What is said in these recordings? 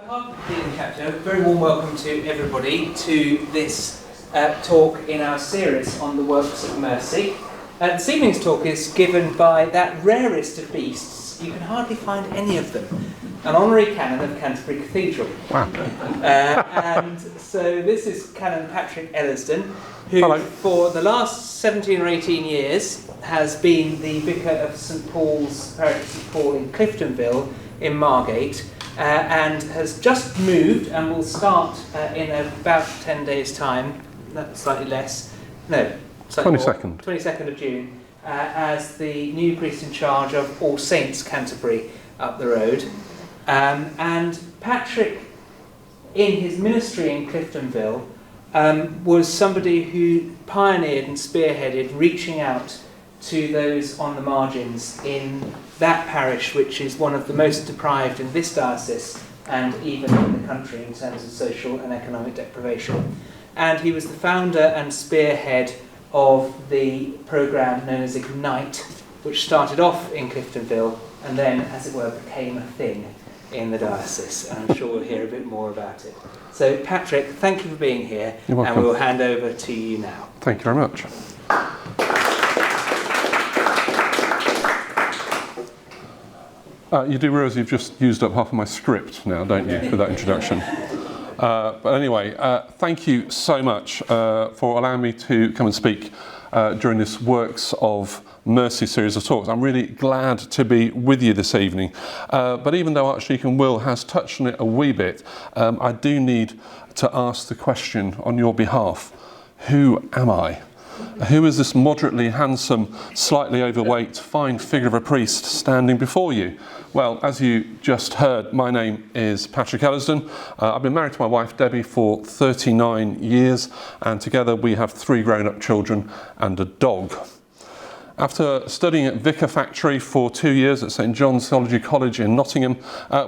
behalf of the Canon chapter, a very warm welcome to everybody to this talk in our series on the works of mercy. This evening's talk is given by that rarest of beasts. You can hardly find any of them. An honorary canon of Canterbury Cathedral. Wow. And so this is Canon Patrick Ellisdon, who Hello. For the last 17 or 18 years has been the vicar of St Paul's, Parish of St Paul in Cliftonville in Margate, and has just moved and will start in about 10 days' time, slightly less, no, slightly 22nd. more, 22nd of June, as the new priest in charge of All Saints Canterbury up the road. And Patrick, in his ministry in Cliftonville, was somebody who pioneered and spearheaded reaching out to those on the margins in that parish, which is one of the most deprived in this diocese and even in the country in terms of social and economic deprivation. And he was the founder and spearhead of the programme known as Ignite, which started off in Cliftonville and then, as it were, became a thing in the diocese. And I'm sure we'll hear a bit more about it. So, Patrick, thank you for being here. You're welcome. And we'll hand over to you now. Thank you very much. You do realise you've just used up half of my script now, don't you, for that introduction? But anyway, thank you so much for allowing me to come and speak during this Works of Mercy series of talks. I'm really glad to be with you this evening. But even though Archdeacon Will has touched on it a wee bit, I do need to ask the question on your behalf. Who am I? Who is this moderately handsome, slightly overweight, fine figure of a priest standing before you? Well, as you just heard, my name is Patrick Ellisdon. I've been married to my wife Debbie for 39 years, and together we have 3 grown-up children and a dog. After studying at Vicar Factory for 2 years at St John's Theology College in Nottingham,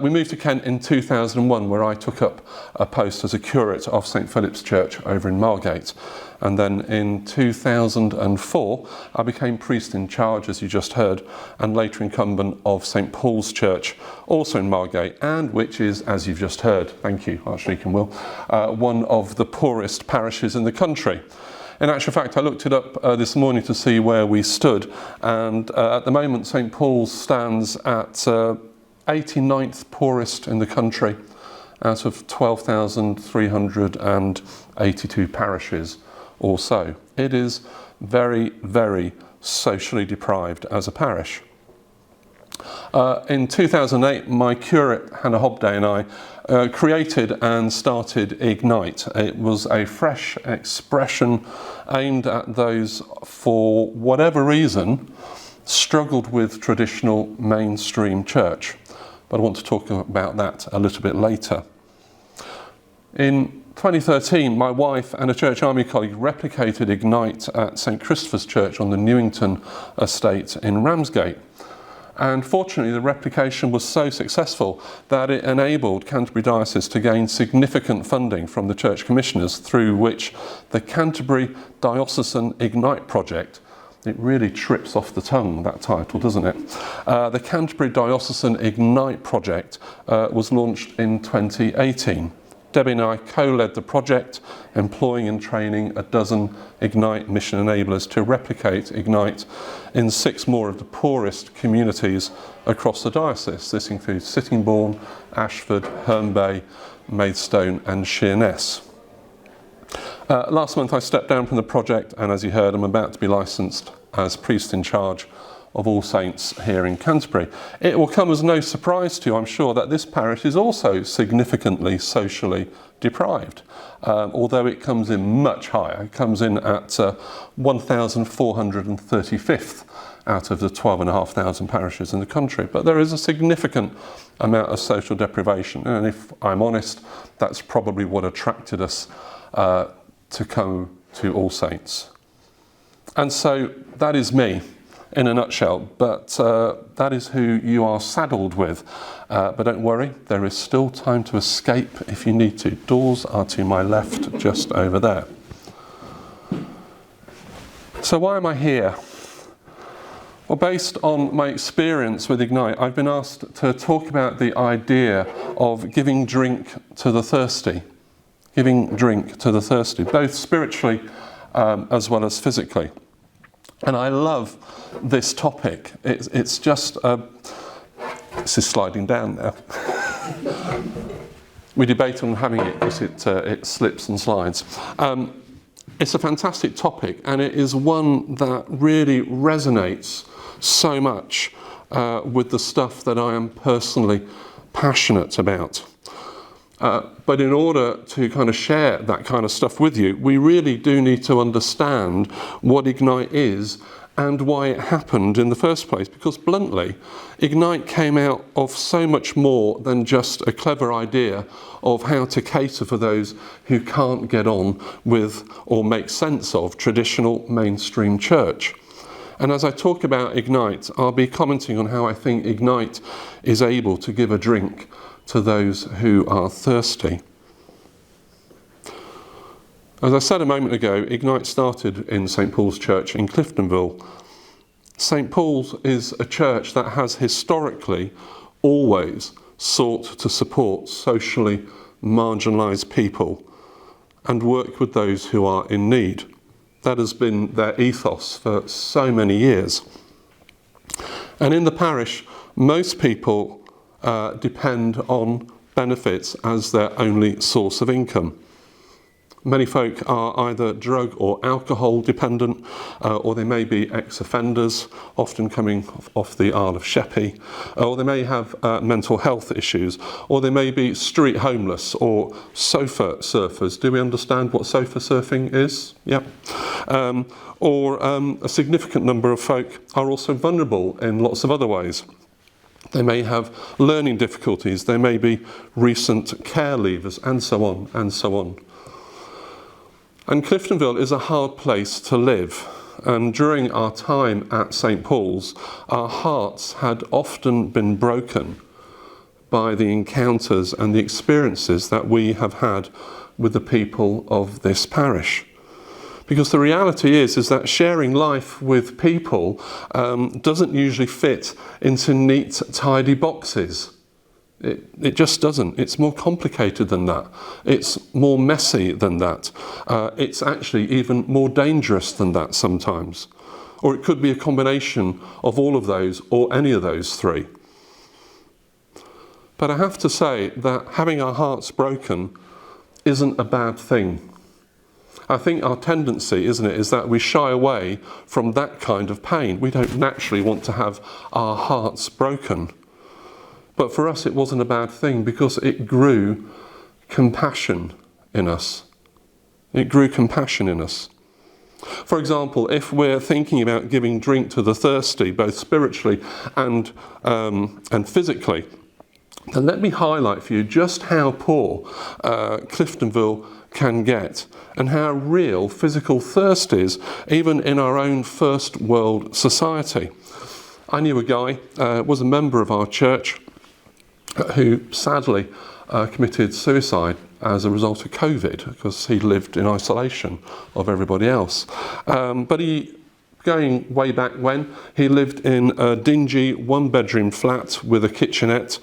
we moved to Kent in 2001, where I took up a post as a curate of St Philip's Church over in Margate. And then in 2004, I became priest in charge, as you just heard, and later incumbent of St Paul's Church, also in Margate, and which is, as you've just heard, thank you, Archdeacon Will, one of the poorest parishes in the country. In actual fact, I looked it up this morning to see where we stood, and at the moment St Paul's stands at 89th poorest in the country out of 12,382 parishes or so. It is very, very socially deprived as a parish. In 2008, my curate Hannah Hobday and I created and started Ignite. It was a fresh expression aimed at those, for whatever reason, struggled with traditional mainstream church. But I want to talk about that a little bit later. In 2013, my wife and a Church Army colleague replicated Ignite at St Christopher's Church on the Newington estate in Ramsgate. And fortunately, the replication was so successful that it enabled Canterbury Diocese to gain significant funding from the Church Commissioners, through which the Canterbury Diocesan Ignite project, it really trips off the tongue, that title, doesn't it? The Canterbury Diocesan Ignite project was launched in 2018. Debbie and I co-led the project, employing and training a dozen Ignite mission enablers to replicate Ignite in 6 more of the poorest communities across the diocese. This includes Sittingbourne, Ashford, Herne Bay, Maidstone and Sheerness. Last month I stepped down from the project, and as you heard, I'm about to be licensed as priest in charge of All Saints here in Canterbury. It will come as no surprise to you, I'm sure, that this parish is also significantly socially deprived, although it comes in much higher. It comes in at 1,435th out of the 12,500 parishes in the country. But there is a significant amount of social deprivation, and if I'm honest, that's probably what attracted us to come to All Saints. And so that is me in a nutshell, but that is who you are saddled with. But don't worry, there is still time to escape if you need to. Doors are to my left, just over there. So why am I here? Well, based on my experience with Ignite, I've been asked to talk about the idea of giving drink to the thirsty. Giving drink to the thirsty, both spiritually as well as physically. And I love this topic. It's just, this is sliding down now. We debate on having it because it slips and slides. It's a fantastic topic, and it is one that really resonates so much with the stuff that I am personally passionate about. But in order to kind of share that kind of stuff with you, we really do need to understand what Ignite is and why it happened in the first place. Because bluntly, Ignite came out of so much more than just a clever idea of how to cater for those who can't get on with or make sense of traditional mainstream church. And as I talk about Ignite, I'll be commenting on how I think Ignite is able to give a drink to those who are thirsty. As I said a moment ago, Ignite started in St. Paul's Church in Cliftonville. St. Paul's is a church that has historically always sought to support socially marginalised people and work with those who are in need. That has been their ethos for so many years. And in the parish, most people depend on benefits as their only source of income. Many folk are either drug or alcohol dependent, or they may be ex-offenders, often coming off the Isle of Sheppey, or they may have mental health issues, or they may be street homeless or sofa surfers. Do we understand what sofa surfing is? Yep. Or a significant number of folk are also vulnerable in lots of other ways. They may have learning difficulties, they may be recent care leavers, and so on, and so on. And Cliftonville is a hard place to live. And during our time at St. Paul's, our hearts had often been broken by the encounters and the experiences that we have had with the people of this parish. Because the reality is that sharing life with people doesn't usually fit into neat, tidy boxes. It just doesn't. It's more complicated than that. It's more messy than that. It's actually even more dangerous than that sometimes. Or it could be a combination of all of those or any of those three. But I have to say that having our hearts broken isn't a bad thing. I think our tendency, isn't it, is that we shy away from that kind of pain. We don't naturally want to have our hearts broken. But for us, it wasn't a bad thing because it grew compassion in us. It grew compassion in us. For example, if we're thinking about giving drink to the thirsty, both spiritually and physically, then let me highlight for you just how poor Cliftonville can get and how real physical thirst is, even in our own first world society. I knew a guy, was a member of our church, who sadly committed suicide as a result of COVID because he lived in isolation of everybody else. But going way back when, he lived in a dingy one-bedroom flat with a kitchenette,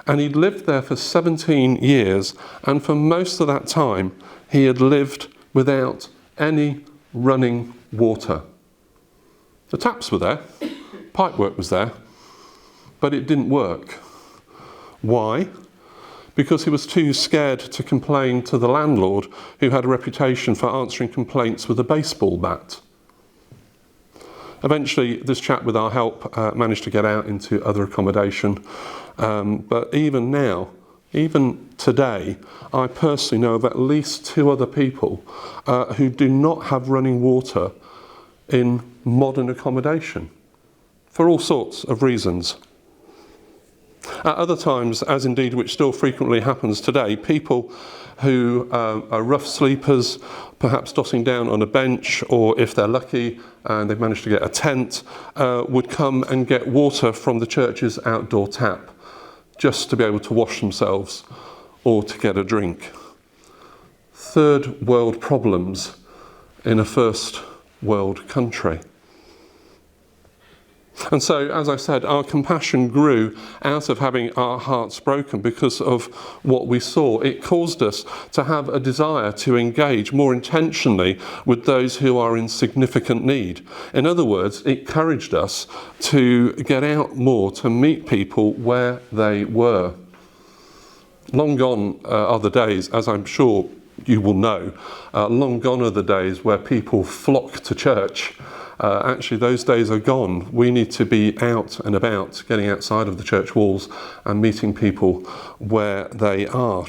and he'd lived there for 17 years, and for most of that time he had lived without any running water. The taps were there, pipework was there, but it didn't work. Why? Because he was too scared to complain to the landlord, who had a reputation for answering complaints with a baseball bat. Eventually, this chap, with our help, managed to get out into other accommodation. But even now, even today, I personally know of at least 2 other people who do not have running water in modern accommodation, for all sorts of reasons. At other times, as indeed which still frequently happens today, people who are rough sleepers, perhaps dotting down on a bench, or if they're lucky and they've managed to get a tent, would come and get water from the church's outdoor tap just to be able to wash themselves or to get a drink. Third world problems in a first world country. And so, as I said, our compassion grew out of having our hearts broken because of what we saw. It caused us to have a desire to engage more intentionally with those who are in significant need. In other words, it encouraged us to get out more, to meet people where they were. Long gone are the days, as I'm sure you will know, long gone are the days where people flock to church. Actually, those days are gone. We need to be out and about, getting outside of the church walls and meeting people where they are.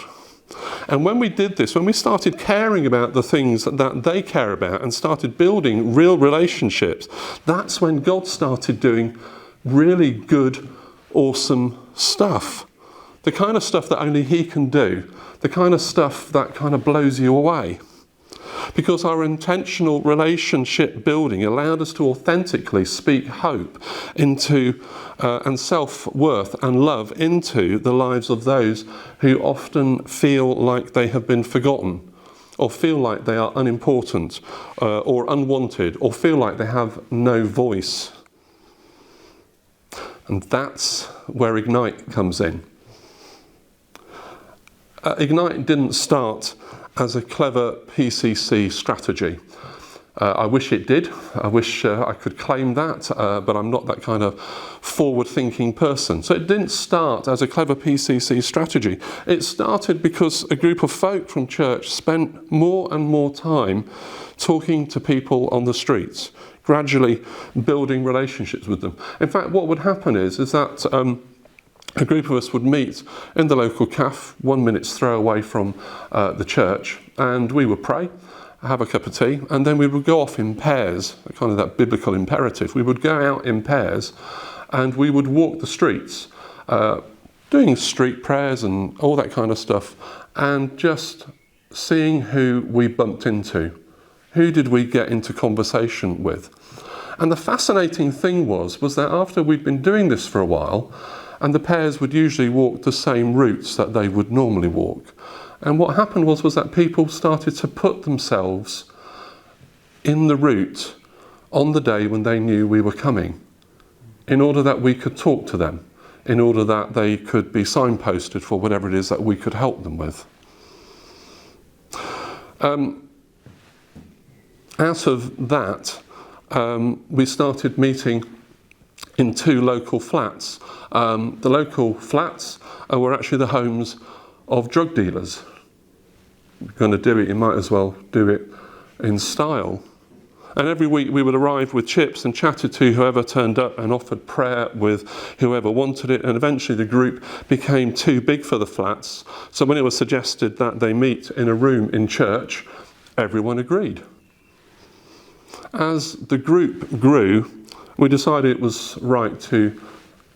And when we did this, when we started caring about the things that they care about and started building real relationships, that's when God started doing really good, awesome stuff. The kind of stuff that only He can do. The kind of stuff that kind of blows you away. Because our intentional relationship building allowed us to authentically speak hope into and self-worth and love into the lives of those who often feel like they have been forgotten, or feel like they are unimportant or unwanted, or feel like they have no voice. And that's where Ignite comes in. Ignite didn't start as a clever PCC strategy. I wish it did. I wish I could claim that, but I'm not that kind of forward-thinking person. So it didn't start as a clever PCC strategy. It started because a group of folk from church spent more and more time talking to people on the streets, gradually building relationships with them. In fact, what would happen is that a group of us would meet in the local cafe, 1 minute's throw away from the church, and we would pray, have a cup of tea, and then we would go off in pairs, kind of that biblical imperative. We would go out in pairs and we would walk the streets, doing street prayers and all that kind of stuff, and just seeing who we bumped into. Who did we get into conversation with? And the fascinating thing was that after we'd been doing this for a while, and the pairs would usually walk the same routes that they would normally walk. And what happened was that people started to put themselves in the route on the day when they knew we were coming, in order that we could talk to them, in order that they could be signposted for whatever it is that we could help them with. Out of that, we started meeting in 2 local flats. The local flats were actually the homes of drug dealers. If you're going to do it, you might as well do it in style. And every week we would arrive with chips and chatted to whoever turned up and offered prayer with whoever wanted it. And eventually the group became too big for the flats. So when it was suggested that they meet in a room in church, everyone agreed. As the group grew, we decided it was right to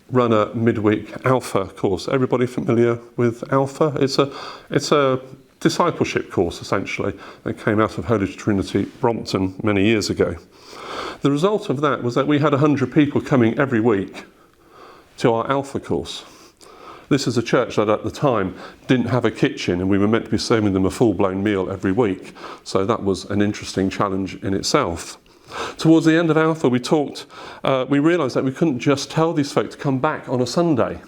run a midweek Alpha course. Everybody familiar with Alpha? It's a discipleship course, essentially, that came out of Holy Trinity Brompton many years ago. The result of that was that we had 100 people coming every week to our Alpha course. This is a church that at the time didn't have a kitchen, and we were meant to be serving them a full-blown meal every week. So that was an interesting challenge in itself. Towards the end of Alpha, we realised that we couldn't just tell these folk to come back on a Sunday.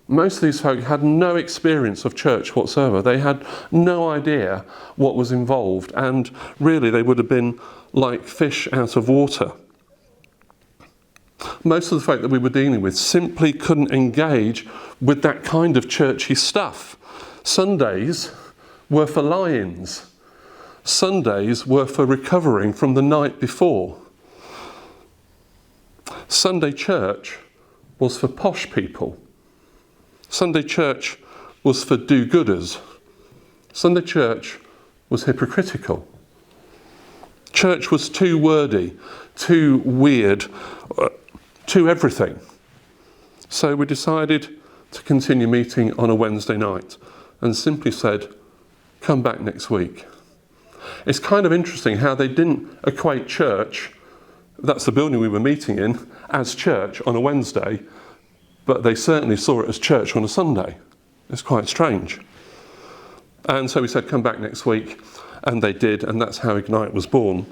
Most of these folk had no experience of church whatsoever. They had no idea what was involved, and really they would have been like fish out of water. Most of the folk that we were dealing with simply couldn't engage with that kind of churchy stuff. Sundays were for lions. Sundays were for recovering from the night before. Sunday church was for posh people. Sunday church was for do-gooders. Sunday church was hypocritical. Church was too wordy, too weird, too everything. So we decided to continue meeting on a Wednesday night and simply said, come back next week. It's kind of interesting how they didn't equate church, that's the building we were meeting in, as church on a Wednesday, but they certainly saw it as church on a Sunday. It's quite strange. And so we said, come back next week, and they did, and that's how Ignite was born.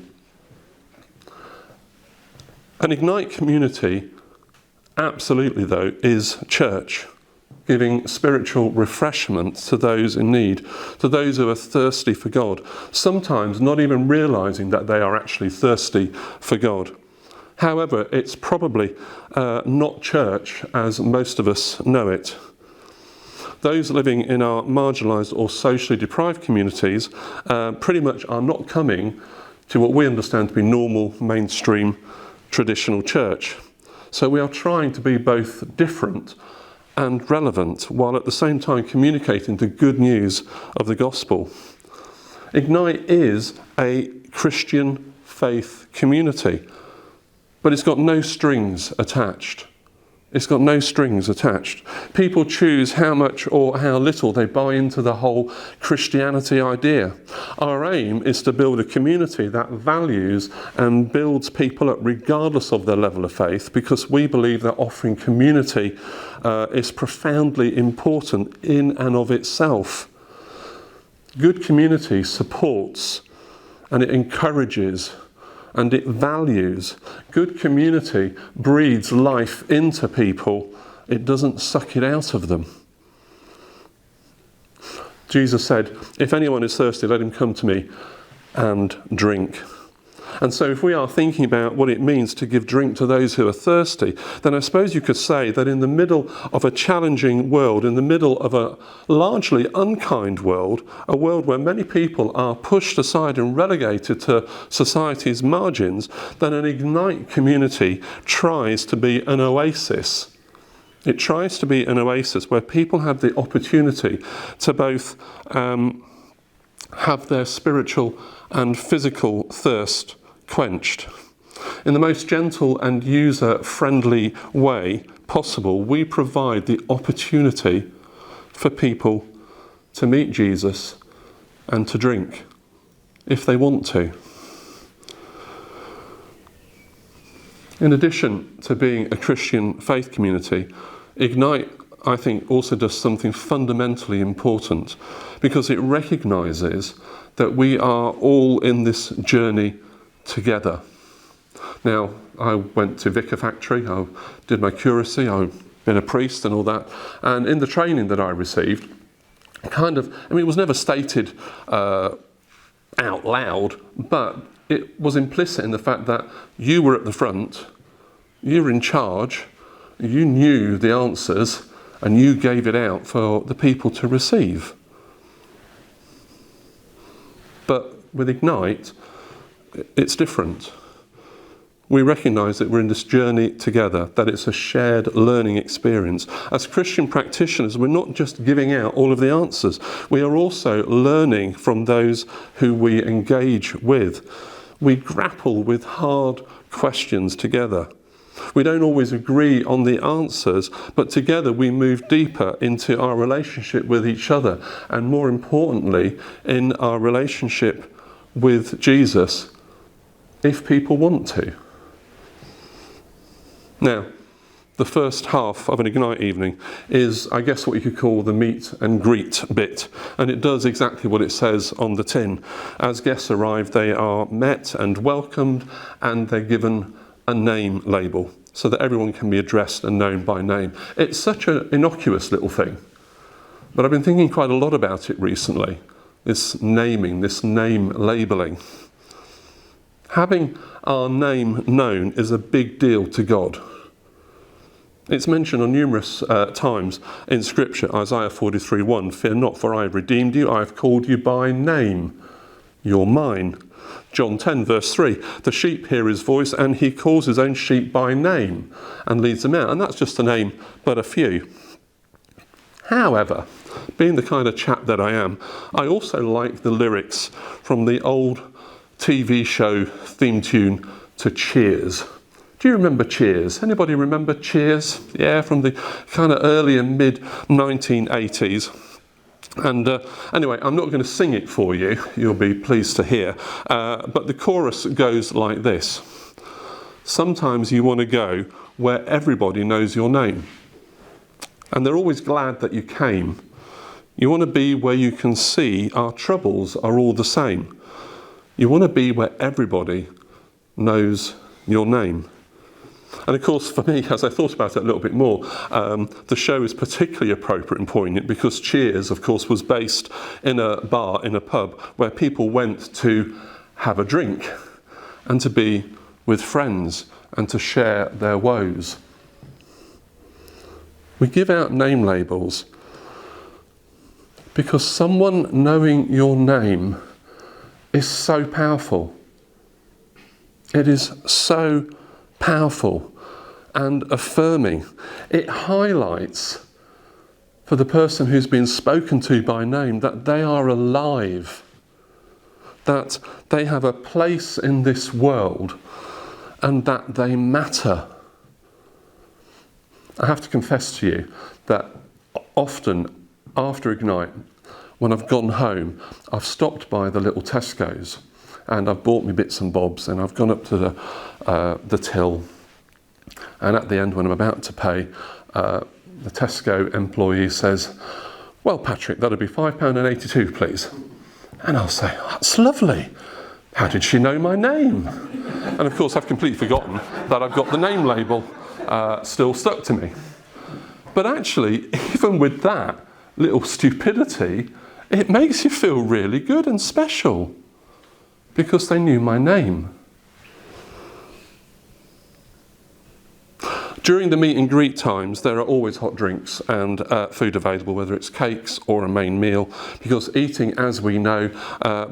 An Ignite community, absolutely though, is church, giving spiritual refreshment to those in need, to those who are thirsty for God, sometimes not even realising that they are actually thirsty for God. However, it's probably not church as most of us know it. Those living in our marginalised or socially deprived communities pretty much are not coming to what we understand to be normal, mainstream, traditional church. So we are trying to be both different and relevant, while at the same time communicating the good news of the gospel. Ignite is a Christian faith community, but it's got no strings attached. It's got no strings attached. People choose how much or how little they buy into the whole Christianity idea. Our aim is to build a community that values and builds people up regardless of their level of faith, because we believe that offering community is profoundly important in and of itself. Good community supports and it encourages and it values. Good community breathes life into people. It doesn't suck it out of them. Jesus said, "If anyone is thirsty, let him come to me and drink." And so if we are thinking about what it means to give drink to those who are thirsty, then I suppose you could say that in the middle of a challenging world, in the middle of a largely unkind world, a world where many people are pushed aside and relegated to society's margins, then an Ignite community tries to be an oasis. It tries to be an oasis where people have the opportunity to both have their spiritual and physical thirst quenched. In the most gentle and user-friendly way possible, we provide the opportunity for people to meet Jesus and to drink, if they want to. In addition to being a Christian faith community, Ignite, I think, also does something fundamentally important, because it recognises that we are all in this journey together. Now, I went to Vicar Factory, I did my curacy, I've been a priest and all that, and in the training that I received, it was never stated out loud, but it was implicit in the fact that you were at the front, you were in charge, you knew the answers, and you gave it out for the people to receive. But with Ignite, it's different. We recognise that we're in this journey together, that it's a shared learning experience. As Christian practitioners, we're not just giving out all of the answers. We are also learning from those who we engage with. We grapple with hard questions together. We don't always agree on the answers, but together we move deeper into our relationship with each other, and more importantly, in our relationship with Jesus, if people want to. Now, the first half of an Ignite evening is, I guess, what you could call the meet and greet bit, and it does exactly what it says on the tin. As guests arrive, they are met and welcomed, and they're given a name label so that everyone can be addressed and known by name. It's such an innocuous little thing, but I've been thinking quite a lot about it recently, this naming, this name labelling. Having our name known is a big deal to God. It's mentioned on numerous times in Scripture. Isaiah 43:1, "Fear not, for I have redeemed you, I have called you by name, you're mine." John 10 verse 3, "The sheep hear his voice, and he calls his own sheep by name and leads them out." And that's just to name but a few. However, being the kind of chap that I am, I also like the lyrics from the old TV show theme tune to Cheers. Do you remember Cheers? Anybody remember Cheers? Yeah, from the kind of early and mid 1980s. And anyway, I'm not going to sing it for you, you'll be pleased to hear, but the chorus goes like this. Sometimes you want to go where everybody knows your name, and they're always glad that you came. You want to be where you can see our troubles are all the same. You want to be where everybody knows your name. And of course, for me, as I thought about it a little bit more, the show is particularly appropriate and poignant because Cheers, of course, was based in a bar, in a pub, where people went to have a drink and to be with friends and to share their woes. We give out name labels because someone knowing your name is so powerful. It is so powerful and affirming. It highlights for the person who's been spoken to by name that they are alive, that they have a place in this world, and that they matter. I have to confess to you that often after Ignite, when I've gone home, I've stopped by the little Tesco's and I've bought me bits and bobs, and I've gone up to the till, and at the end when I'm about to pay, the Tesco employee says, "Well, Patrick, that'll be £5.82, please." And I'll say, "Oh, that's lovely. How did she know my name?" And of course I've completely forgotten that I've got the name label still stuck to me. But actually, even with that little stupidity, it makes you feel really good and special because they knew my name. During the meet and greet times, there are always hot drinks and food available, whether it's cakes or a main meal, because eating, as we know,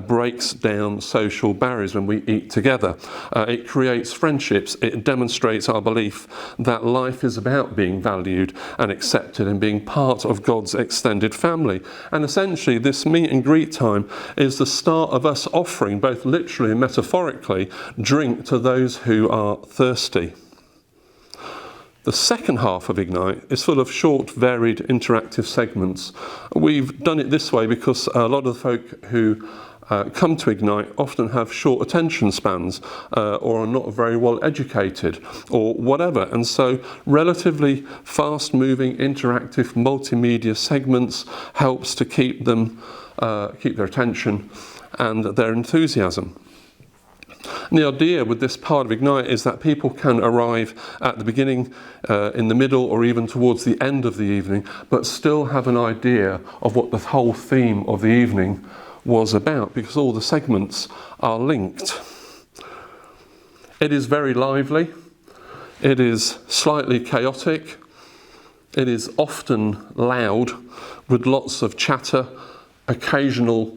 breaks down social barriers when we eat together. It creates friendships. It demonstrates our belief that life is about being valued and accepted and being part of God's extended family. And essentially, this meet and greet time is the start of us offering, both literally and metaphorically, drink to those who are thirsty. The second half of Ignite is full of short, varied, interactive segments. We've done it this way because a lot of the folk who come to Ignite often have short attention spans or are not very well educated or whatever. And so relatively fast-moving, interactive, multimedia segments helps to keep them, keep their attention and their enthusiasm. And the idea with this part of Ignite is that people can arrive at the beginning, in the middle, or even towards the end of the evening, but still have an idea of what the whole theme of the evening was about, because all the segments are linked. It is very lively, it is slightly chaotic, it is often loud, with lots of chatter, occasional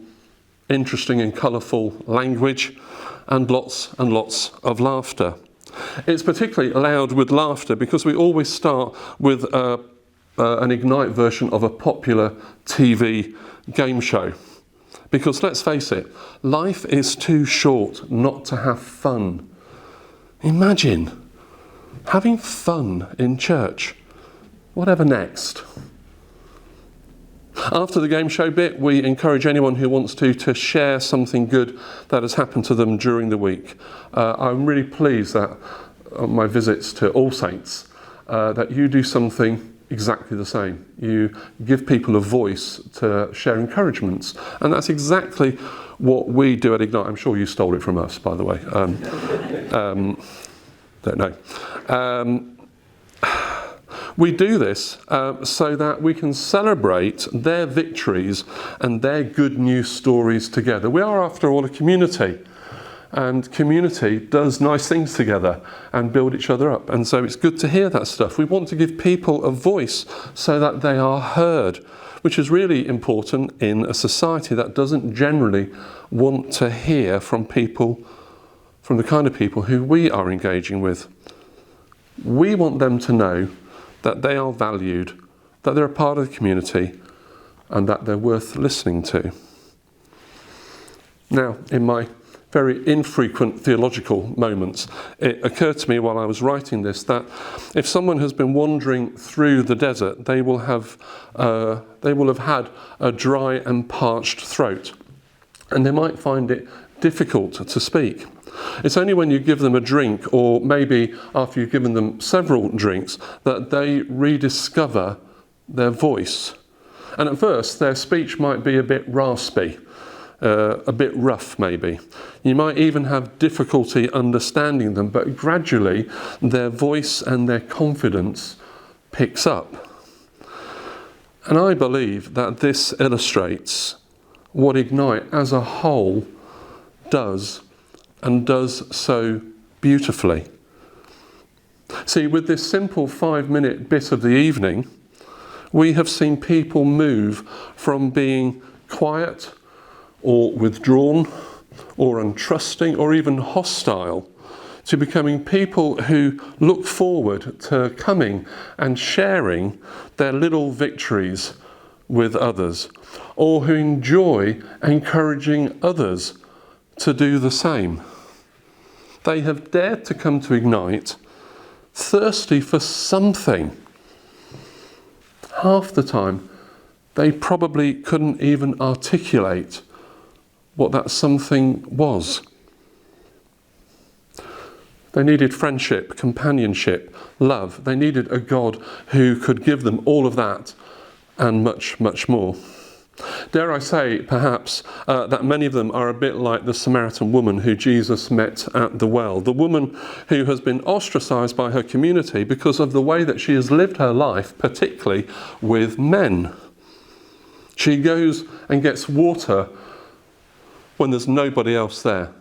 interesting and colourful language, and lots of laughter. It's particularly loud with laughter because we always start with an Ignite version of a popular TV game show. Because let's face it, life is too short not to have fun. Imagine having fun in church. Whatever next? After the game show bit, we encourage anyone who wants to share something good that has happened to them during the week. I'm really pleased that on my visits to All Saints, that you do something exactly the same. You give people a voice to share encouragements. And that's exactly what we do at Ignite. I'm sure you stole it from us, by the way. Don't know. We do this so that we can celebrate their victories and their good news stories together. We are, after all, a community, and community does nice things together and build each other up. And so it's good to hear that stuff. We want to give people a voice so that they are heard, which is really important in a society that doesn't generally want to hear from people, from the kind of people who we are engaging with. We want them to know that they are valued, that they're a part of the community, and that they're worth listening to. Now, in my very infrequent theological moments, it occurred to me while I was writing this that if someone has been wandering through the desert, they will have had a dry and parched throat, and they might find it difficult to speak. It's only when you give them a drink, or maybe after you've given them several drinks, that they rediscover their voice. And at first, their speech might be a bit raspy. a bit rough maybe. You might even have difficulty understanding them, but gradually their voice and their confidence picks up. And I believe that this illustrates what Ignite as a whole does, and does so beautifully. See, with this simple 5-minute bit of the evening, we have seen people move from being quiet or withdrawn or untrusting or even hostile to becoming people who look forward to coming and sharing their little victories with others, or who enjoy encouraging others to do the same. They have dared to come to Ignite thirsty for something. Half the time, they probably couldn't even articulate what that something was. They needed friendship, companionship, love. They needed a God who could give them all of that and much, much more. Dare I say, perhaps, that many of them are a bit like the Samaritan woman who Jesus met at the well. The woman who has been ostracized by her community because of the way that she has lived her life, particularly with men. She goes and gets water when there's nobody else there.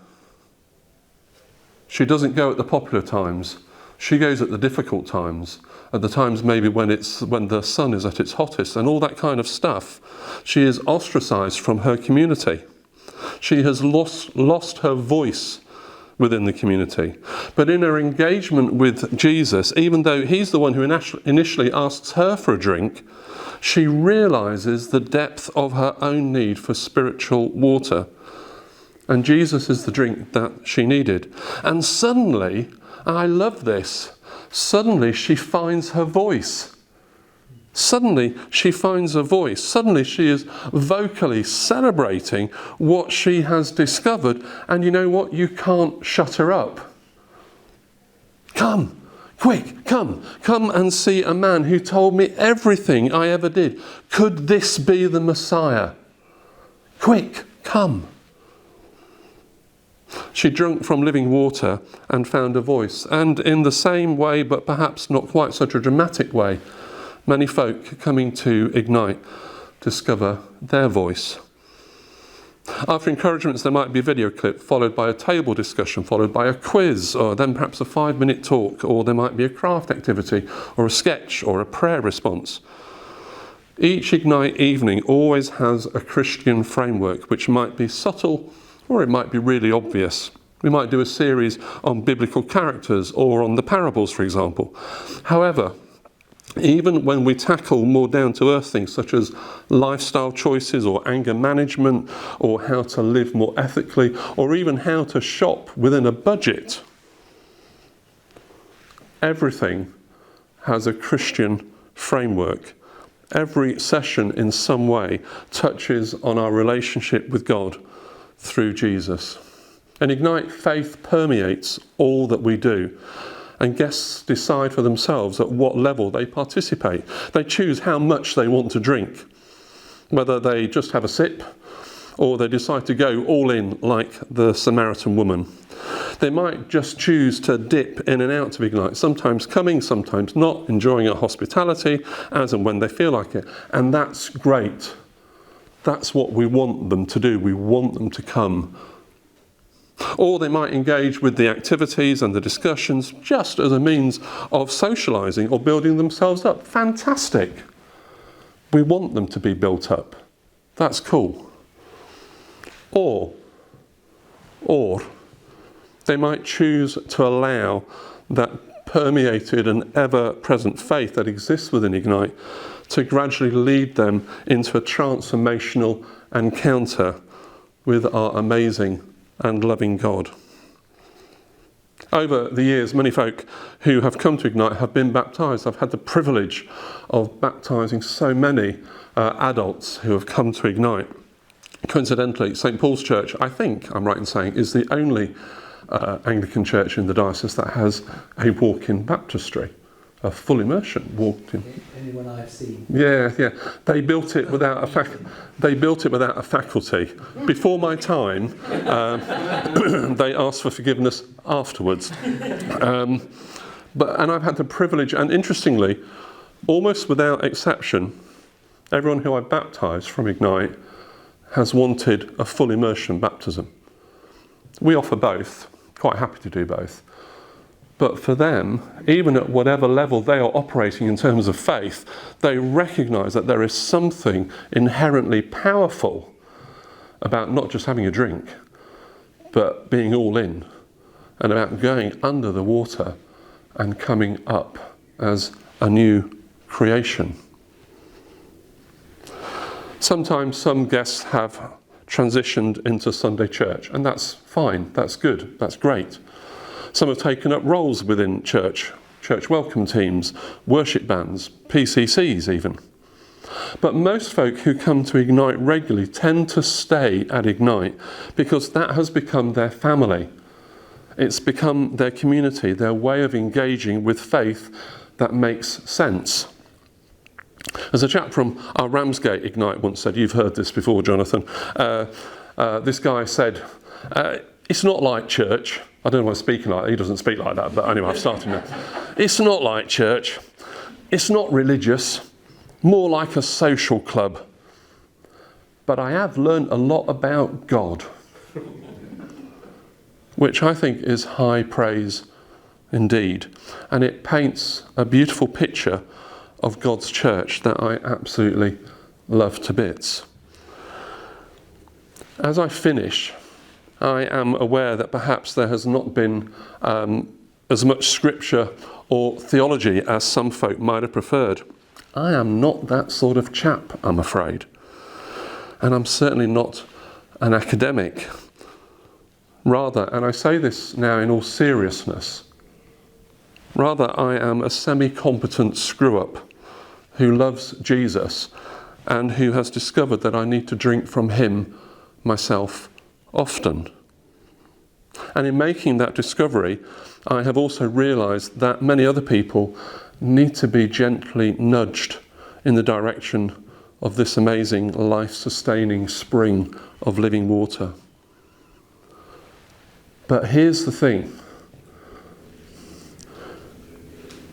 She doesn't go at the popular times. She goes at the difficult times, at the times maybe when the sun is at its hottest and all that kind of stuff. She is ostracized from her community. She has lost her voice within the community. But in her engagement with Jesus, even though he's the one who initially asks her for a drink, she realizes the depth of her own need for spiritual water. And Jesus is the drink that she needed. And suddenly, I love this, suddenly she finds her voice. Suddenly she finds a voice. Suddenly she is vocally celebrating what she has discovered. And you know what? You can't shut her up. Come, quick, come and see a man who told me everything I ever did. Could this be the Messiah? Quick, come. She drank from living water and found a voice. And in the same way, but perhaps not quite such a dramatic way, many folk coming to Ignite discover their voice. After encouragements, there might be a video clip followed by a table discussion, followed by a quiz, or then perhaps a 5-minute talk, or there might be a craft activity, or a sketch, or a prayer response. Each Ignite evening always has a Christian framework, which might be subtle, or it might be really obvious. We might do a series on biblical characters or on the parables, for example. However, even when we tackle more down-to-earth things such as lifestyle choices or anger management or how to live more ethically or even how to shop within a budget, everything has a Christian framework. Every session in some way touches on our relationship with God through Jesus. And Ignite faith permeates all that we do. And guests decide for themselves at what level they participate. They choose how much they want to drink, whether they just have a sip or they decide to go all in like the Samaritan woman. They might just choose to dip in and out of Ignite, sometimes coming, sometimes not, enjoying our hospitality as and when they feel like it. And that's great. That's what we want them to do. We want them to come. Or they might engage with the activities and the discussions just as a means of socialising or building themselves up. Fantastic. We want them to be built up. That's cool. Or they might choose to allow that permeated and ever-present faith that exists within Ignite to gradually lead them into a transformational encounter with our amazing and loving God. Over the years, many folk who have come to Ignite have been baptised. I've had the privilege of baptising so many adults who have come to Ignite. Coincidentally, St. Paul's Church, I think I'm right in saying, is the only Anglican church in the diocese that has a walk-in baptistry. a full immersion walked in. Anyone I've seen. Yeah. They built it without a faculty. Before my time, they asked for forgiveness afterwards. And I've had the privilege, and interestingly, almost without exception, everyone who I baptised from Ignite has wanted a full immersion baptism. We offer both, quite happy to do both. But for them, even at whatever level they are operating in terms of faith, they recognise that there is something inherently powerful about not just having a drink, but being all in, and about going under the water and coming up as a new creation. Sometimes some guests have transitioned into Sunday church, and that's fine, that's good, that's great. Some have taken up roles within church welcome teams, worship bands, PCCs even. But most folk who come to Ignite regularly tend to stay at Ignite because that has become their family. It's become their community, their way of engaging with faith that makes sense. As a chap from our Ramsgate Ignite once said, you've heard this before, Jonathan, this guy said, it's not like church. I don't know why I'm speaking like that. He doesn't speak like that, but anyway, I've started now. It's not like church. It's not religious. More like a social club. But I have learned a lot about God, which I think is high praise indeed. And it paints a beautiful picture of God's church that I absolutely love to bits. As I finish, I am aware that perhaps there has not been as much scripture or theology as some folk might have preferred. I am not that sort of chap, I'm afraid. And I'm certainly not an academic. Rather, and I say this now in all seriousness, rather I am a semi-competent screw-up who loves Jesus and who has discovered that I need to drink from him myself often. And in making that discovery, I have also realised that many other people need to be gently nudged in the direction of this amazing life-sustaining spring of living water. But here's the thing.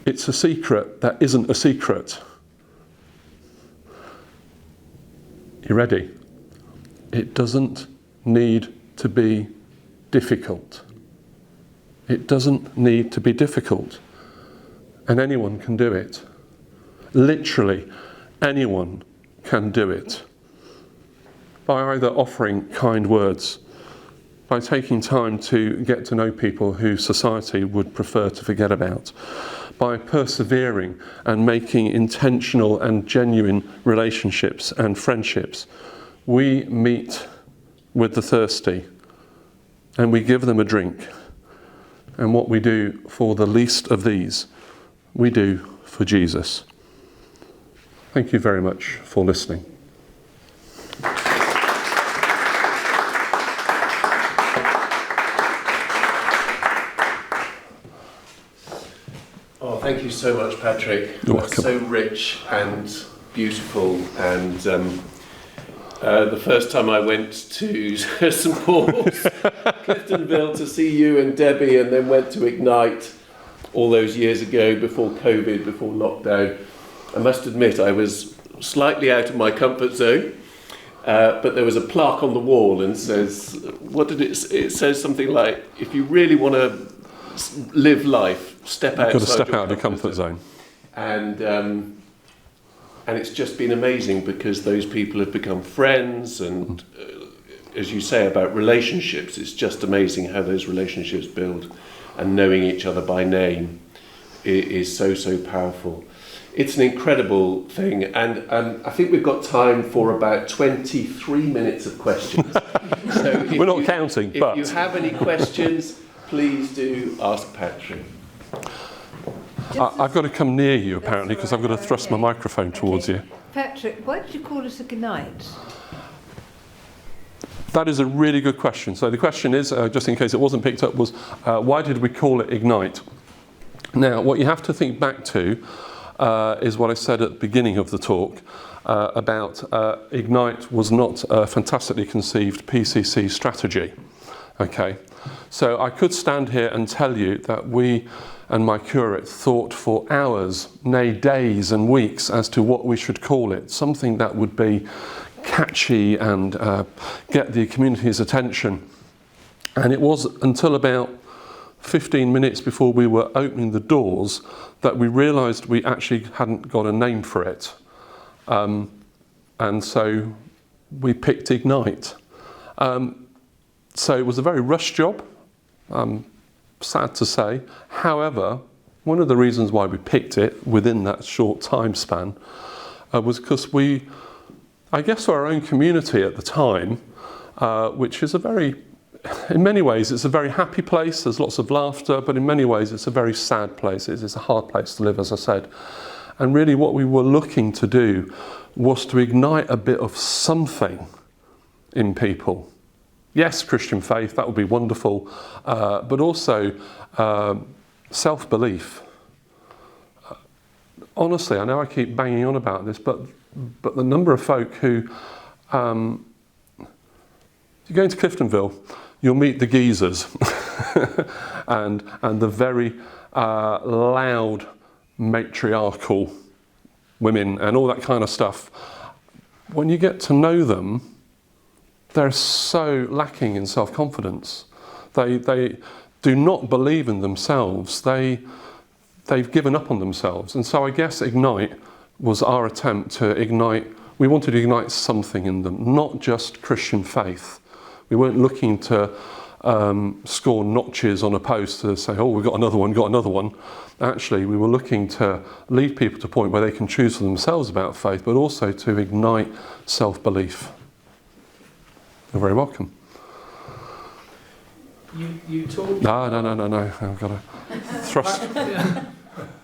It's a secret that isn't a secret. You ready? It doesn't need to be difficult. It doesn't need to be difficult. And anyone can do it. Literally, anyone can do it. By either offering kind words, by taking time to get to know people who society would prefer to forget about, by persevering and making intentional and genuine relationships and friendships, we meet with the thirsty and we give them a drink. And what we do for the least of these, we do for Jesus. Thank you very much for listening. Oh, thank you so much, Patrick. You're welcome. So rich and beautiful. And the first time I went to St Paul's, Cliftonville, to see you and Debbie, and then went to Ignite all those years ago, before COVID, before lockdown, I must admit I was slightly out of my comfort zone. But there was a plaque on the wall and says, what did it say? It says something like, if you really want to live life, step outside. You've got to step out of your comfort zone. And it's just been amazing, because those people have become friends, and as you say about relationships, it's just amazing how those relationships build, and knowing each other by name is so powerful. It's an incredible thing, and I think we've got time for about 23 minutes of questions. So we're not counting, but if you have any questions, please do ask Patrick. I've got to come near you, apparently, because I've got to thrust my microphone towards you. Patrick, why did you call it Ignite? That is a really good question. So the question is, just in case it wasn't picked up, was why did we call it Ignite? Now, what you have to think back to is what I said at the beginning of the talk about Ignite was not a fantastically conceived PCC strategy. Okay, so I could stand here and tell you that we and my curate thought for hours, nay days and weeks as to what we should call it, something that would be catchy and get the community's attention. And it was until about 15 minutes before we were opening the doors that we realised we actually hadn't got a name for it. And so we picked Ignite. So it was a very rushed job, sad to say. However, one of the reasons why we picked it within that short time span was because I guess our own community at the time, which is in many ways, it's a very happy place. There's lots of laughter, but in many ways, it's a very sad place. It's a hard place to live, as I said. And really what we were looking to do was to ignite a bit of something in people. Yes, Christian faith, that would be wonderful, but also self-belief. Honestly, I know I keep banging on about this, but the number of folk who, you go into Cliftonville, you'll meet the geezers and the very loud matriarchal women and all that kind of stuff. When you get to know them, they're so lacking in self-confidence. They do not believe in themselves. They've given up on themselves. And so I guess Ignite was our attempt to ignite. We wanted to ignite something in them, not just Christian faith. We weren't looking to score notches on a post to say, oh, we've got another one. Actually, we were looking to lead people to a point where they can choose for themselves about faith, but also to ignite self-belief. You're very welcome. You talked... No. I've got to thrust.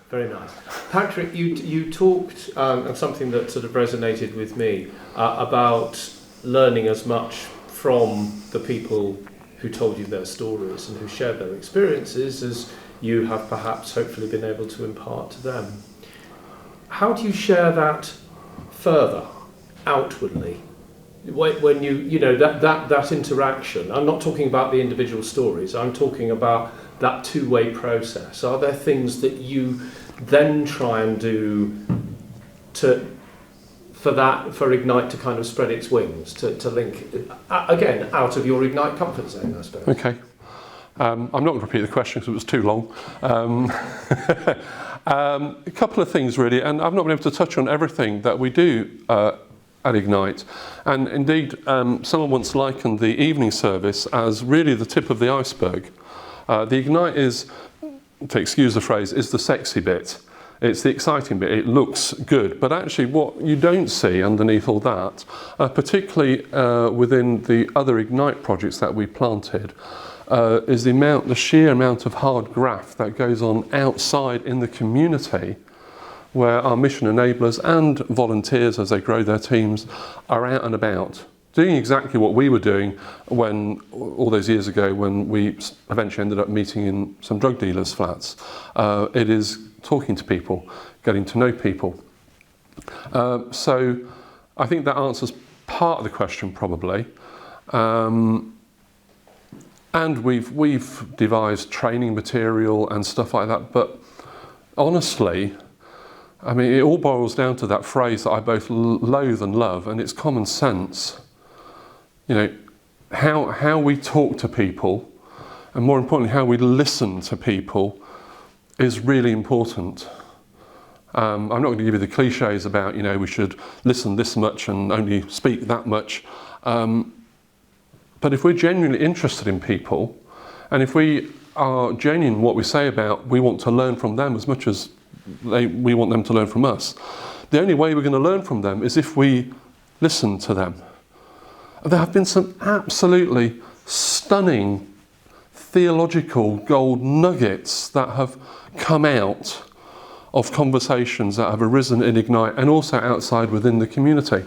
Very nice. Patrick, you talked, and something that sort of resonated with me, about learning as much from the people who told you their stories and who shared their experiences as you have perhaps hopefully been able to impart to them. How do you share that further, outwardly? When you know, that interaction, I'm not talking about the individual stories, I'm talking about that two-way process. Are there things that you then try and do for Ignite to kind of spread its wings, to link, again, out of your Ignite comfort zone, I suppose? Okay. I'm not going to repeat the question because it was too long. A couple of things really, and I've not been able to touch on everything that we do at Ignite. And indeed, someone once likened the evening service as really the tip of the iceberg. The Ignite is, to excuse the phrase, is the sexy bit. It's the exciting bit. It looks good. But actually what you don't see underneath all that, particularly within the other Ignite projects that we planted, is the sheer amount of hard graft that goes on outside in the community, where our mission enablers and volunteers, as they grow their teams, are out and about, doing exactly what we were doing when, all those years ago, when we eventually ended up meeting in some drug dealers' flats. It is talking to people, getting to know people. So I think that answers part of the question, probably. And we've devised training material and stuff like that, but honestly, I mean, it all boils down to that phrase that I both loathe and love, and it's common sense. You know, how we talk to people, and more importantly, how we listen to people, is really important. I'm not going to give you the cliches about, you know, we should listen this much and only speak that much. But if we're genuinely interested in people, and if we are genuine in what we say about we want to learn from them as much as we want them to learn from us, the only way we're going to learn from them is if we listen to them. There have been some absolutely stunning theological gold nuggets that have come out of conversations that have arisen in Ignite and also outside within the community.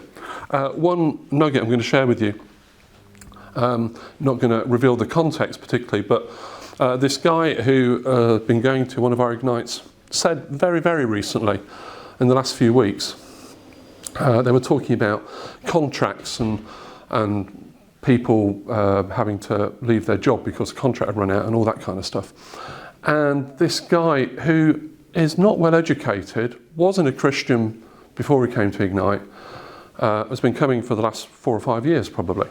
One nugget I'm going to share with you, not going to reveal the context particularly, but This guy who had been going to one of our Ignites said very, very recently, in the last few weeks, they were talking about contracts and people having to leave their job because the contract had run out and all that kind of stuff. And this guy, who is not well educated, wasn't a Christian before he came to Ignite, has been coming for the last 4 or 5 years probably.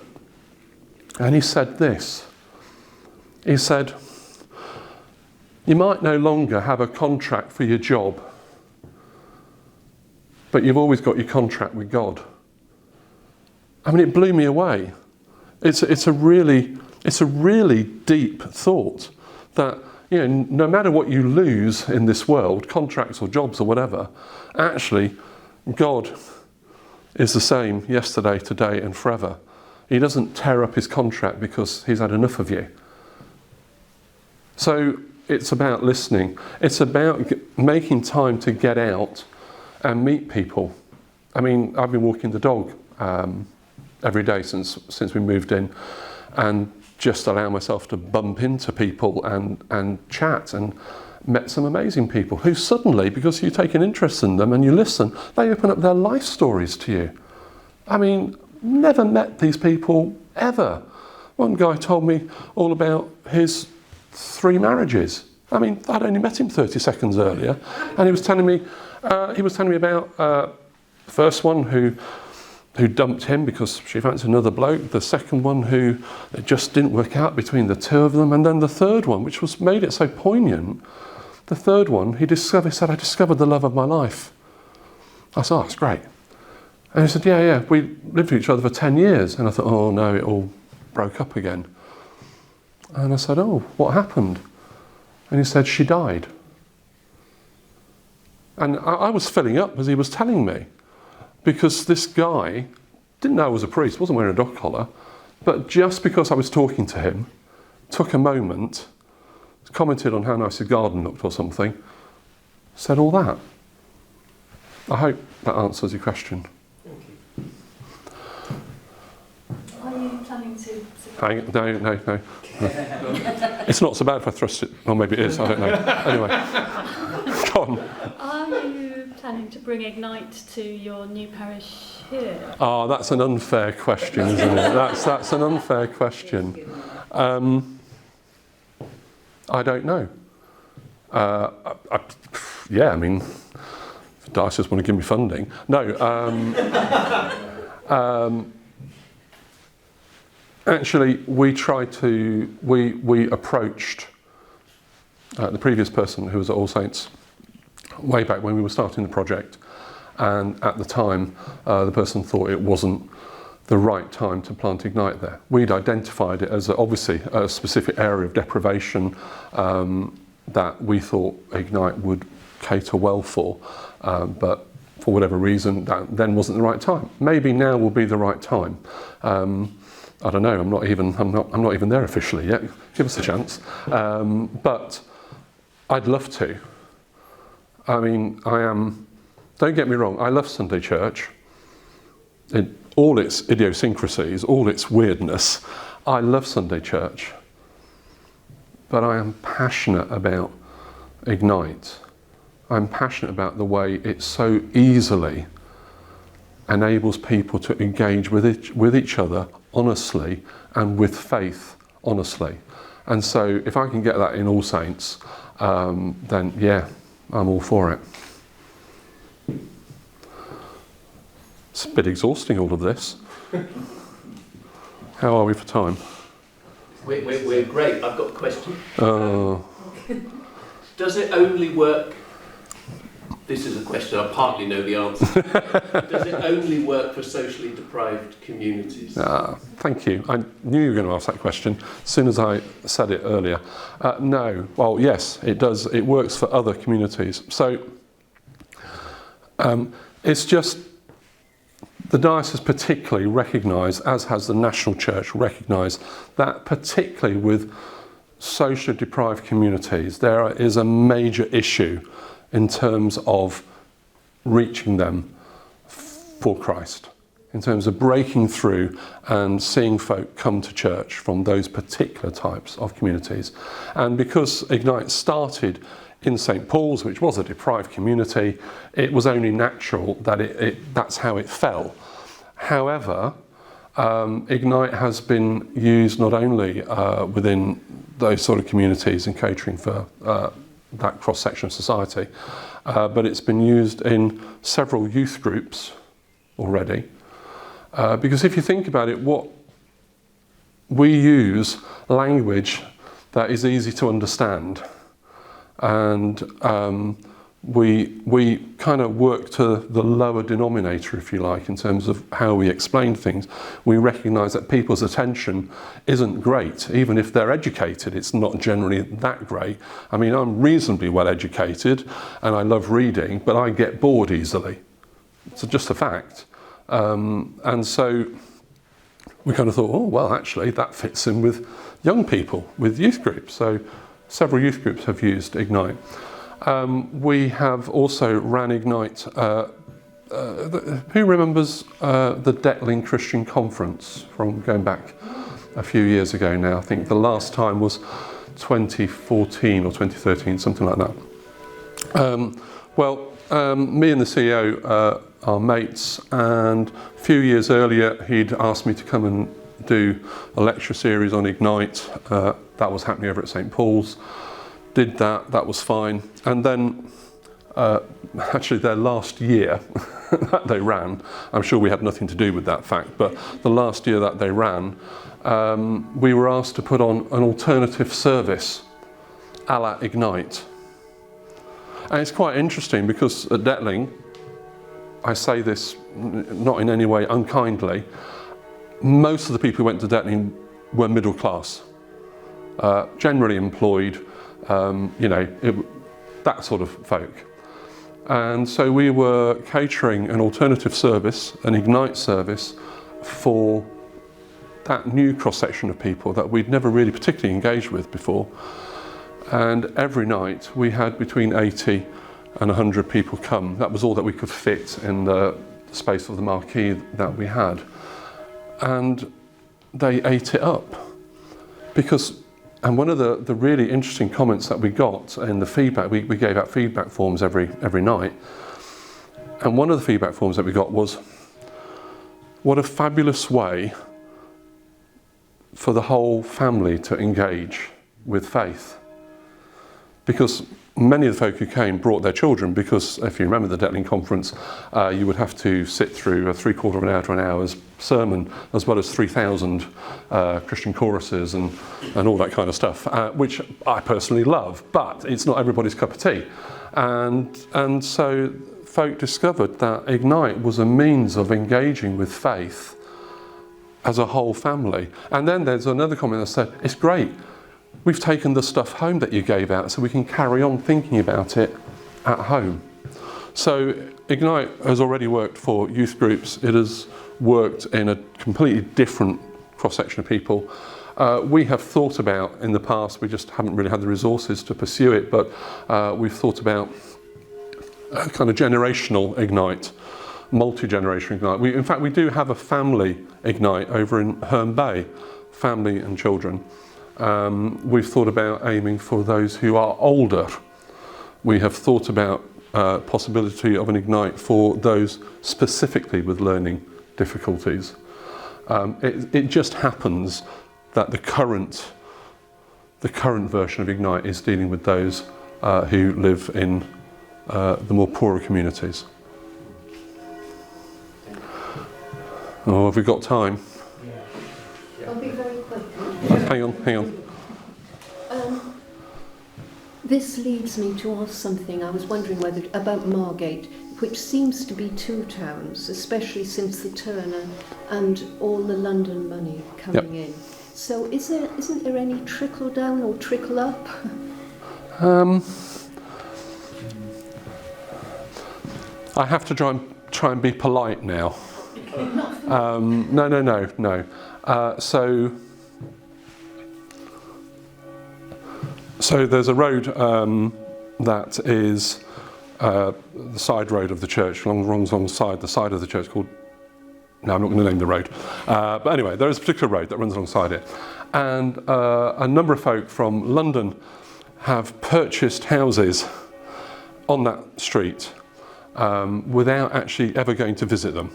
And he said this. He said, you might no longer have a contract for your job, but you've always got your contract with God. I mean, it blew me away. It's a really deep thought that, you know, no matter what you lose in this world, contracts or jobs or whatever, actually God is the same yesterday, today and forever. He doesn't tear up his contract because he's had enough of you. So it's about listening. It's about making time to get out and meet people. I mean, I've been walking the dog every day since we moved in, and just allow myself to bump into people and chat, and met some amazing people who suddenly, because you take an interest in them and you listen, they open up their life stories to you. I mean, never met these people ever. One guy told me all about his 3 marriages. I mean, I'd only met him 30 seconds earlier, and he was telling me about the first one who dumped him because she fancied another bloke, the second one who it just didn't work out between the two of them, and then the third one, which was made it so poignant. The third one, he said, I discovered the love of my life. I said, oh, that's great. And he said, yeah, we lived with each other for 10 years. And I thought, oh no, it all broke up again. And I said, oh, what happened? And he said, she died. And I was filling up as he was telling me, because this guy didn't know I was a priest, wasn't wearing a dog collar, but just because I was talking to him, took a moment, commented on how nice his garden looked or something, said all that. I hope that answers your question. Are you planning to... No. It's not so bad if I thrust it. Or maybe it is, I don't know. Anyway, go on. Are you planning to bring Ignite to your new parish here? Oh, that's an unfair question, isn't it? That's an unfair question. I don't know. I mean, if the diocese want to give me funding. No. Actually, we approached the previous person who was at All Saints way back when we were starting the project, and at the time the person thought it wasn't the right time to plant Ignite there. We'd identified it as obviously a specific area of deprivation that we thought Ignite would cater well for, but for whatever reason that then wasn't the right time. Maybe now will be the right time. I don't know. I'm not even there officially yet. Give us a chance. But I'd love to. I mean, I am. Don't get me wrong. I love Sunday church. All its idiosyncrasies, all its weirdness. I love Sunday church. But I am passionate about Ignite. I'm passionate about the way it so easily enables people to engage with each other honestly and with faith honestly. And so if I can get that in All Saints, then yeah, I'm all for it. It's a bit exhausting, all of this. How are we for time? We're great. I've got a question. Oh. Does it only work? This is a question I partly know the answer. Does it only work for socially deprived communities? Thank you. I knew you were going to ask that question as soon as I said it earlier. No. Well, yes, it does. It works for other communities. So it's just the diocese particularly recognised, as has the national church recognised, that particularly with socially deprived communities, there is a major issue in terms of reaching them for Christ, in terms of breaking through and seeing folk come to church from those particular types of communities. And because Ignite started in St. Paul's, which was a deprived community, it was only natural that that's how it fell. However, Ignite has been used not only within those sort of communities and catering for that cross-section of society, but it's been used in several youth groups already. Because if you think about it, we use language that is easy to understand, and we kind of work to the lower denominator, if you like, in terms of how we explain things. We recognise that people's attention isn't great. Even if they're educated, it's not generally that great. I mean, I'm reasonably well educated and I love reading, but I get bored easily. It's just a fact. And so we kind of thought, oh, well, actually, that fits in with young people, with youth groups. So several youth groups have used Ignite. We have also ran Ignite. Who remembers the Detling Christian Conference from going back a few years ago now? I think the last time was 2014 or 2013, something like that. Me and the CEO are mates, and a few years earlier he'd asked me to come and do a lecture series on Ignite. That was happening over at St. Paul's. Did that was fine. And then actually their last year that they ran, I'm sure we had nothing to do with that fact, but the last year that they ran, we were asked to put on an alternative service a la Ignite. And it's quite interesting because at Detling, I say this not in any way unkindly, most of the people who went to Detling were middle class, generally employed, that sort of folk. And so we were catering an alternative service, an Ignite service, for that new cross-section of people that we'd never really particularly engaged with before. And every night we had between 80 and 100 people come. That was all that we could fit in the space of the marquee that we had. And they ate it up. And one of the really interesting comments that we got in the feedback, we gave out feedback forms every night, and one of the feedback forms that we got was, what a fabulous way for the whole family to engage with faith. Because many of the folk who came brought their children, because if you remember the Detling conference, you would have to sit through a 3/4 of an hour to an hour's sermon, as well as 3,000 Christian choruses and all that kind of stuff, which I personally love, but it's not everybody's cup of tea. And so folk discovered that Ignite was a means of engaging with faith as a whole family. And then there's another comment that said, it's great, we've taken the stuff home that you gave out so we can carry on thinking about it at home. So Ignite has already worked for youth groups. It has worked in a completely different cross-section of people. We have thought about in the past, we just haven't really had the resources to pursue it, but we've thought about a kind of generational Ignite, multi-generational Ignite. In fact, we do have a family Ignite over in Herne Bay, family and children. We've thought about aiming for those who are older. We have thought about possibility of an Ignite for those specifically with learning difficulties. It just happens that the current version of Ignite is dealing with those who live in the more poorer communities. Oh, have we got time? I'll be very quick. Hang on. This leads me to ask something. I was wondering about Margate, which seems to be two towns, especially since the Turner and all the London money coming in. So isn't there any trickle down or trickle up? I have to try and be polite now. No. So there's a road that is the side road of the church, alongside the side of the church, called no, I'm not going to name the road. But anyway, there is a particular road that runs alongside it. And a number of folk from London have purchased houses on that street without actually ever going to visit them.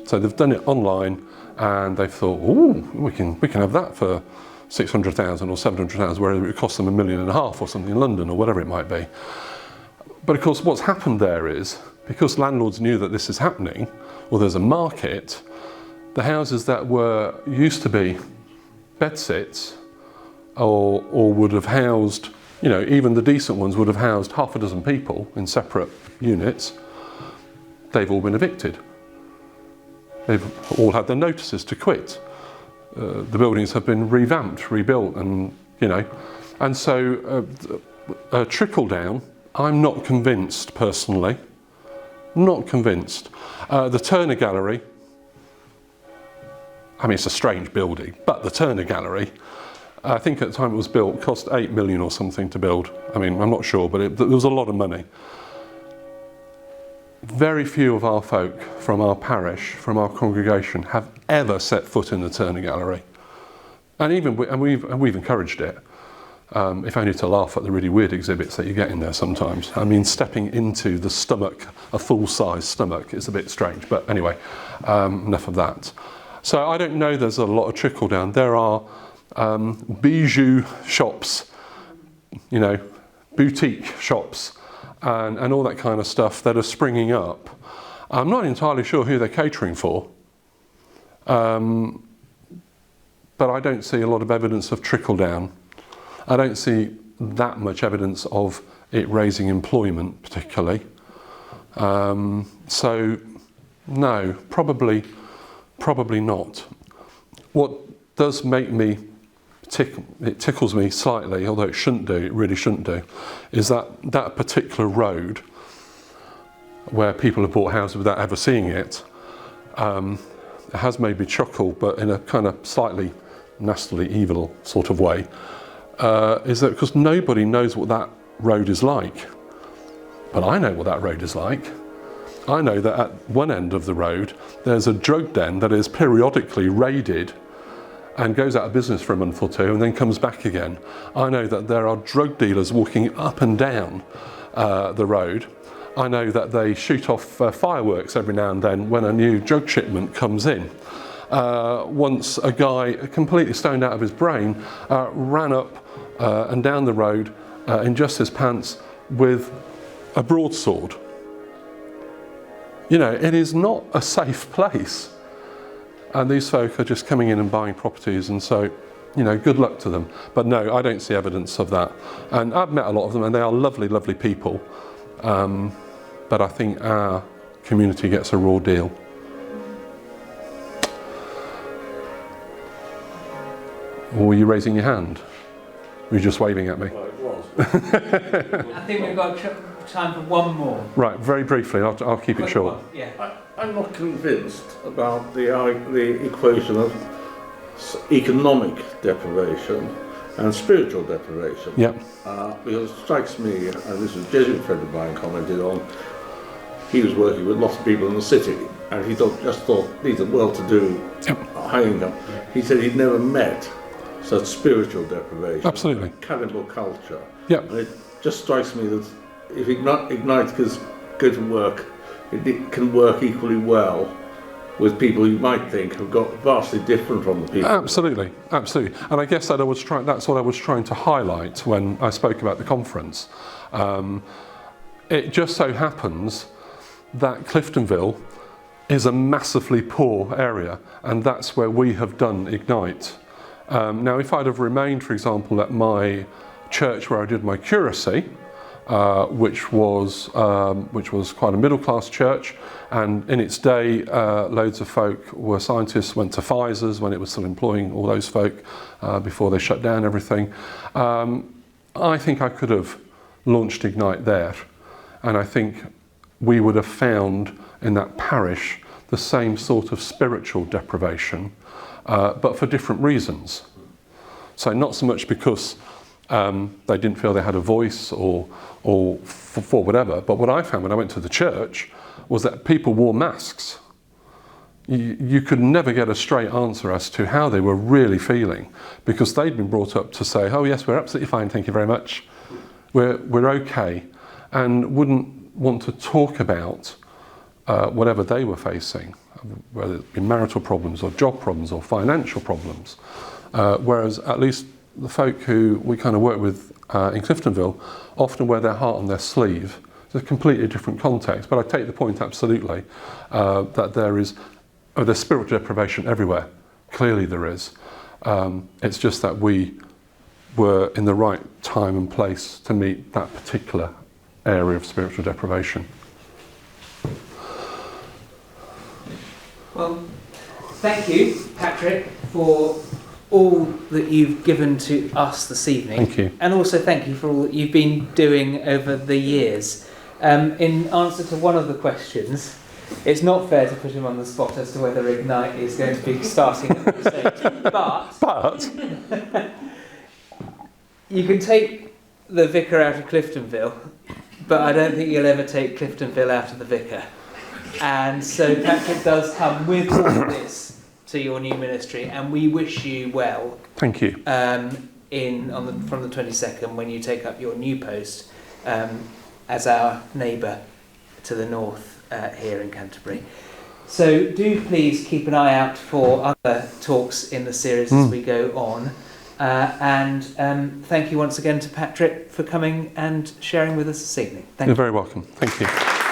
So they've done it online, and they've thought, oh, we can have that for 600,000 or 700,000, wherever it costs them $1.5 million or something in London or whatever it might be. But of course, what's happened there is, because landlords knew that this is happening, or there's a market, the houses that were used to be bedsits or would have housed, you know, even the decent ones would have housed half a dozen people in separate units, they've all been evicted. They've all had their notices to quit. The buildings have been revamped, rebuilt, and, you know, and so trickle down, I'm not convinced personally, not convinced. The Turner Gallery, I mean, it's a strange building, but the Turner Gallery, I think at the time it was built, cost 8 million or something to build. I mean, I'm not sure, but there was a lot of money. Very few of our folk from our parish, from our congregation, have ever set foot in the Turner Gallery. And we've encouraged it, if only to laugh at the really weird exhibits that you get in there sometimes. I mean, stepping into the stomach, a full-size stomach, is a bit strange, but anyway, enough of that. So I don't know there's a lot of trickle down. There are bijou shops, you know, boutique shops, and all that kind of stuff that are springing up. I'm not entirely sure who they're catering for, but I don't see a lot of evidence of trickle down. I don't see that much evidence of it raising employment particularly. So no, probably not. What does make me it tickles me slightly, although it shouldn't do, it really shouldn't do, is that particular road where people have bought houses without ever seeing it, has made me chuckle, but in a kind of slightly nastily evil sort of way, is that because nobody knows what that road is like. But I know what that road is like. I know that at one end of the road there's a drug den that is periodically raided and goes out of business for a month or two and then comes back again. I know that there are drug dealers walking up and down the road. I know that they shoot off fireworks every now and then when a new drug shipment comes in. Once a guy completely stoned out of his brain ran up and down the road in just his pants with a broadsword. You know, it is not a safe place. And these folk are just coming in and buying properties, and so, you know, good luck to them. But no, I don't see evidence of that. And I've met a lot of them, and they are lovely, lovely people. But I think our community gets a raw deal. Or were you raising your hand? Were you just waving at me? Well, it was. I think we've got time for one more. Right, very briefly, I'll keep it Quick short. one, yeah. I'm not convinced about the equation of economic deprivation and spiritual deprivation. Yep. Because it strikes me, and this was a Jesuit friend of mine commented on, he was working with lots of people in the city, and he just thought these are well-to-do, high income. He said he'd never met such spiritual deprivation. Absolutely. Cannibal culture. Yep. And it just strikes me that if Ignite can go to work, it can work equally well with people you might think have got vastly different from the people. Absolutely, absolutely. And I guess that's what I was trying to highlight when I spoke about the conference. It just so happens that Cliftonville is a massively poor area, and that's where we have done Ignite. Now, if I'd have remained, for example, at my church where I did my curacy, which was quite a middle-class church, and in its day loads of folk were scientists, went to Pfizer's when it was still employing all those folk before they shut down everything. I think I could have launched Ignite there, and I think we would have found in that parish the same sort of spiritual deprivation, but for different reasons. So not so much because they didn't feel they had a voice or for whatever. But what I found when I went to the church was that people wore masks. you could never get a straight answer as to how they were really feeling, because they'd been brought up to say, oh yes, we're absolutely fine, thank you very much, we're okay, and wouldn't want to talk about whatever they were facing, whether it be marital problems or job problems or financial problems. Whereas at least the folk who we kind of work with in Cliftonville often wear their heart on their sleeve. It's a completely different context, but I take the point absolutely that there's spiritual deprivation everywhere. Clearly there is. It's just that we were in the right time and place to meet that particular area of spiritual deprivation. Well, thank you, Patrick, for all that you've given to us this evening. Thank you. And also thank you for all that you've been doing over the years. In answer to one of the questions, it's not fair to put him on the spot as to whether Ignite is going to be starting at the stage. But you can take the vicar out of Cliftonville, but I don't think you'll ever take Cliftonville out of the vicar. And so Patrick does come with all of this to your new ministry, and we wish you well. Thank you. From the 22nd, when you take up your new post as our neighbour to the north here in Canterbury. So do please keep an eye out for other talks in the series as we go on. And thank you once again to Patrick for coming and sharing with us this evening. Thank you. You're very welcome. Thank you.